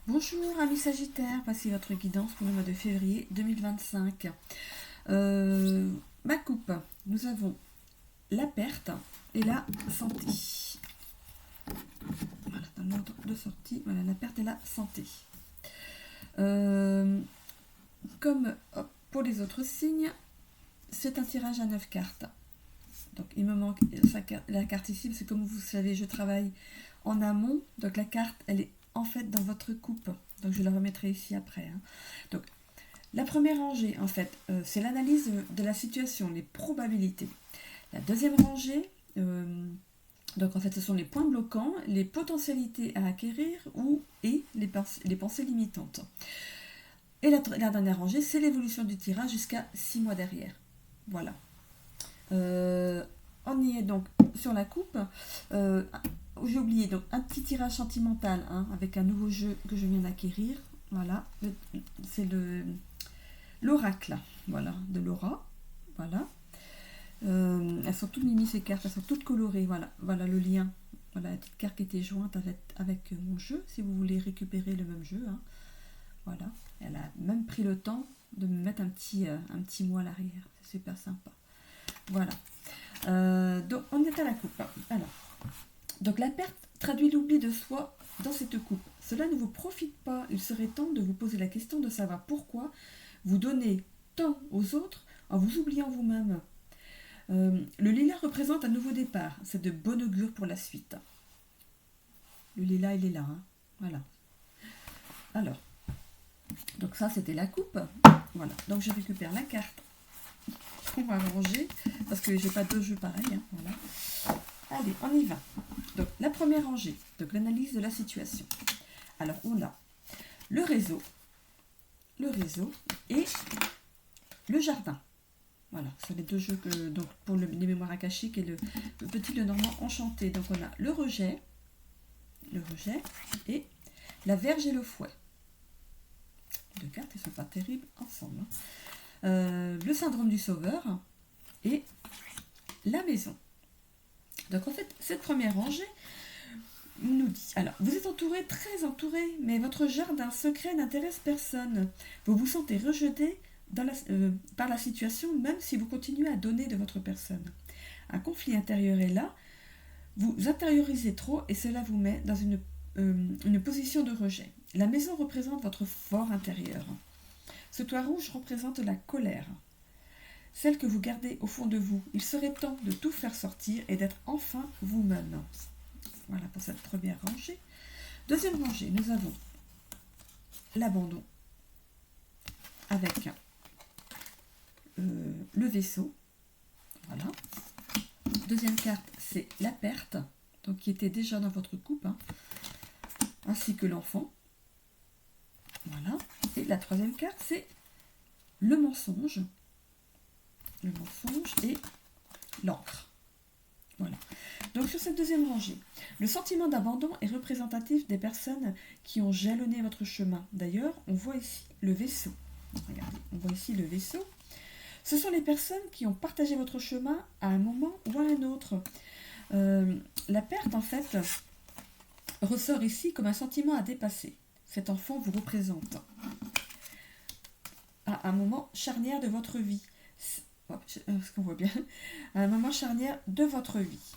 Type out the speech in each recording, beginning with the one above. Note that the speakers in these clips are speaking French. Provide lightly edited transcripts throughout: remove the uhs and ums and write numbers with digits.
Bonjour amis Sagittaires, voici votre guidance pour le mois de février 2025. Ma coupe, nous avons la perte et la santé. Voilà, dans l'ordre de sortie, voilà, la perte et la santé. Comme pour les autres signes, c'est un tirage à 9 cartes. Donc il me manque la carte ici, parce que comme vous savez, je travaille en amont, donc la carte, elle est en fait dans votre coupe. Donc je la remettrai ici après. Donc la première rangée, en fait, c'est l'analyse de la situation, les probabilités. La deuxième rangée, donc en fait, ce sont les points bloquants, les potentialités à acquérir et les pensées limitantes. Et la dernière rangée, c'est l'évolution du tirage jusqu'à 6 mois derrière. Voilà. On y est donc sur la coupe. J'ai oublié donc un petit tirage sentimental avec un nouveau jeu que je viens d'acquérir. Voilà, c'est l'oracle, voilà, de Laura. Voilà. Elles sont toutes mini ces cartes, elles sont toutes colorées. Voilà le lien. Voilà la petite carte qui était jointe avec mon jeu, si vous voulez récupérer le même jeu. Voilà. Elle a même pris le temps de me mettre un petit mot à l'arrière. C'est super sympa. Voilà. Donc on est à la coupe. Alors, donc la perte traduit l'oubli de soi dans cette coupe. Cela ne vous profite pas. Il serait temps de vous poser la question de savoir pourquoi vous donnez tant aux autres en vous oubliant vous-même. Le lilas représente un nouveau départ. C'est de bon augure pour la suite. Le lilas, il est là. Voilà. Alors, donc ça, c'était la coupe. Voilà. Donc je récupère la carte qu'on va ranger parce que j'ai pas deux jeux pareils. Voilà. Allez, on y va. Donc la première rangée, donc l'analyse de la situation. Alors on a le réseau et le jardin. Voilà, ce sont les deux jeux donc pour les mémoires akashiques et le petit Lenormand enchanté. Donc on a le rejet et la verge et le fouet. Les deux cartes, elles ne sont pas terribles ensemble. Le syndrome du sauveur et la maison. Donc en fait, cette première rangée nous dit, alors vous êtes entouré, très entouré, mais votre jardin secret n'intéresse personne. Vous vous sentez rejeté par la situation, même si vous continuez à donner de votre personne. Un conflit intérieur est là, vous intériorisez trop et cela vous met dans une position de rejet. La maison représente votre fort intérieur. Ce toit rouge représente la colère, celle que vous gardez au fond de vous. Il serait temps de tout faire sortir et d'être enfin vous-même. Voilà pour cette première rangée. Deuxième rangée, nous avons l'abandon avec le vaisseau. Voilà. Deuxième carte, c'est la perte, donc qui était déjà dans votre coupe, ainsi que l'enfant. Voilà. Et la troisième carte, c'est le mensonge. Le mensonge et l'encre. Voilà. Donc sur cette deuxième rangée, le sentiment d'abandon est représentatif des personnes qui ont jalonné votre chemin. D'ailleurs, on voit ici le vaisseau. Regardez, on voit ici le vaisseau. Ce sont les personnes qui ont partagé votre chemin à un moment ou à un autre. La perte, en fait, ressort ici comme un sentiment à dépasser. Cet enfant vous représente à un moment charnière de votre vie. Est-ce qu'on voit bien? À un moment charnière de votre vie.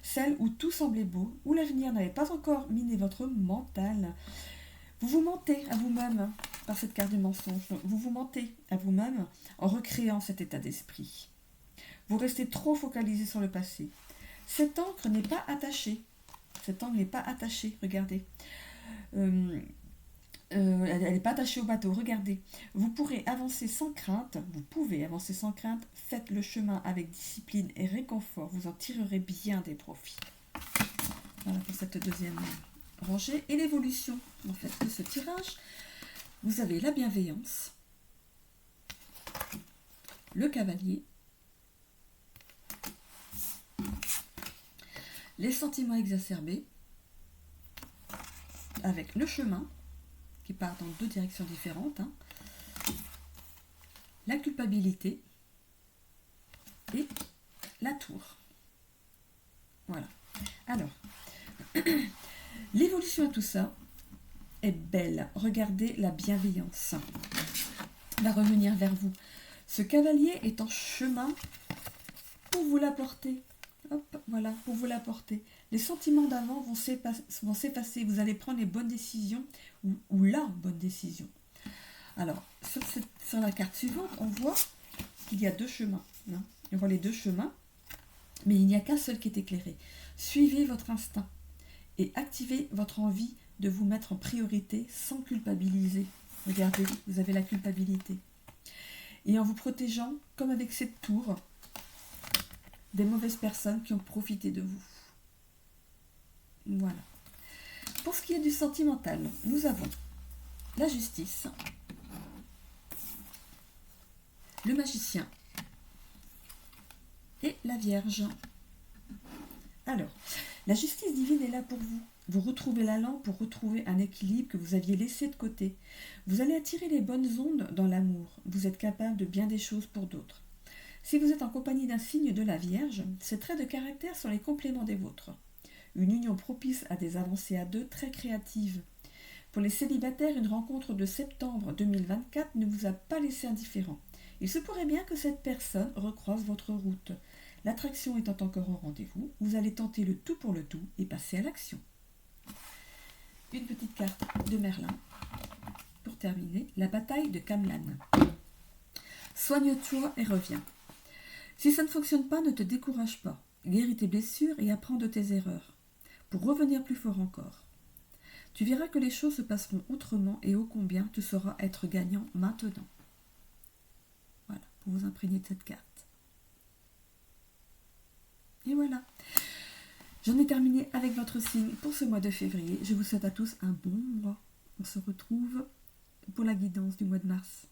Celle où tout semblait beau, où l'avenir n'avait pas encore miné votre mental. Vous vous mentez à vous-même par cette carte du mensonge. Vous vous mentez à vous-même en recréant cet état d'esprit. Vous restez trop focalisé sur le passé. Cette encre n'est pas attachée. Cette encre n'est pas attachée, regardez. Elle n'est pas attachée au bateau, regardez. Vous pourrez avancer sans crainte, vous pouvez avancer sans crainte, faites le chemin avec discipline et réconfort, vous en tirerez bien des profits. Voilà pour cette deuxième rangée. Et l'évolution, en fait, de ce tirage, vous avez la bienveillance, le cavalier, les sentiments exacerbés, avec le chemin, qui part dans deux directions différentes, la culpabilité et la tour. Voilà. Alors, l'évolution à tout ça, est belle. Regardez la bienveillance. Va revenir vers vous. Ce cavalier est en chemin pour vous l'apporter. Hop, voilà, pour vous l'apporter. Les sentiments d'avant vont s'effacer. Vous allez prendre les bonnes décisions ou la bonne décision. Alors, sur la carte suivante, on voit qu'il y a deux chemins. Hein. On voit les deux chemins, mais il n'y a qu'un seul qui est éclairé. Suivez votre instinct et activez votre envie de vous mettre en priorité sans culpabiliser. Regardez, vous avez la culpabilité. Et en vous protégeant, comme avec cette tour, des mauvaises personnes qui ont profité de vous. Voilà. Pour ce qui est du sentimental, nous avons la justice, le magicien et la Vierge. Alors, la justice divine est là pour vous. Vous retrouvez l'allant pour retrouver un équilibre que vous aviez laissé de côté. Vous allez attirer les bonnes ondes dans l'amour. Vous êtes capable de bien des choses pour d'autres. Si vous êtes en compagnie d'un signe de la Vierge, ses traits de caractère sont les compléments des vôtres. Une union propice à des avancées à deux très créatives. Pour les célibataires, une rencontre de septembre 2024 ne vous a pas laissé indifférent. Il se pourrait bien que cette personne recroise votre route. L'attraction étant encore au rendez-vous, vous allez tenter le tout pour le tout et passer à l'action. Une petite carte de Merlin. Pour terminer, la bataille de Camlan. Soigne-toi et reviens. Si ça ne fonctionne pas, ne te décourage pas. Guéris tes blessures et apprends de tes erreurs, pour revenir plus fort encore. Tu verras que les choses se passeront autrement et ô combien tu sauras être gagnant maintenant. Voilà, pour vous imprégner de cette carte. Et voilà. J'en ai terminé avec votre signe pour ce mois de février. Je vous souhaite à tous un bon mois. On se retrouve pour la guidance du mois de mars.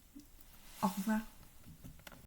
Au revoir.